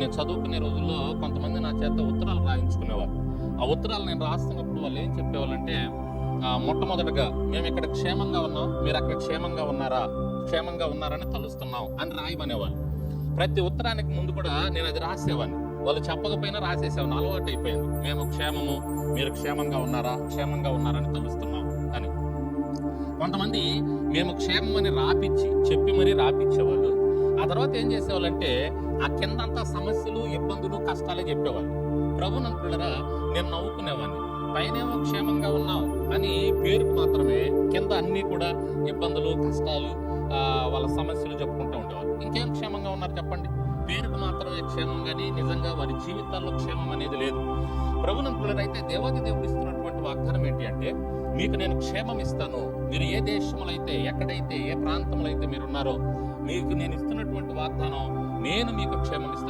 నేను చదువుకునే రోజుల్లో కొంతమంది నా చేత ఉత్తరాలు రాయించుకునేవారు. ఆ ఉత్తరాలు నేను రాస్తున్నప్పుడు వాళ్ళు ఏం చెప్పేవాళ్ళంటే, మొట్టమొదటగా మేము ఇక్కడ క్షేమంగా ఉన్నాం, మీరు అక్కడ క్షేమంగా ఉన్నారా, క్షేమంగా ఉన్నారని తలుస్తున్నాం అని రాయమనేవాళ్ళు. ప్రతి ఉత్తరానికి ముందు కూడా నేను అది రాసేవాడిని. వాళ్ళు చెప్పకపోయినా రాసేసేవాడిని, అలవాటు అయిపోయింది. మేము క్షేమము, మీరు క్షేమంగా ఉన్నారా, క్షేమంగా ఉన్నారని తలుస్తున్నాం అని. కొంతమంది మేము క్షేమం అని చెప్పి మరీ రాపిచ్చేవాళ్ళు. ఆ తర్వాత ఏం చేసేవాళ్ళంటే ఆ కిందంతా సమస్యలు, ఇబ్బందులు, కష్టాలే చెప్పేవాళ్ళు. ప్రభు నంటులరా నేను నవ్వుకునేవాడిని. పైనేమో క్షేమంగా ఉన్నాం అని పేరుకు మాత్రమే, కింద అన్నీ కూడా ఇబ్బందులు, కష్టాలు, వాళ్ళ సమస్యలు చెప్పుకుంటూ ఉండేవాళ్ళు. ఇంకేం క్షేమంగా ఉన్నారు చెప్పండి? పేరుకు మాత్రమే క్షేమం, కానీ నిజంగా వారి జీవితాల్లో క్షేమం అనేది లేదు. ప్రభు నంటులరా అయితే దేవాది దేవుడు ఇస్తున్నటువంటి వాగ్దానం ఏంటి అంటే, మీకు నేను క్షేమం ఇస్తాను. మీరు ఏ దేశంలో అయితే, ఎక్కడైతే, ఏ ప్రాంతంలో అయితే మీరున్నారో, మీకు నేను ఇస్తున్నటువంటి వాగ్దానం, నేను మీకు క్షేమం ఇస్తాను.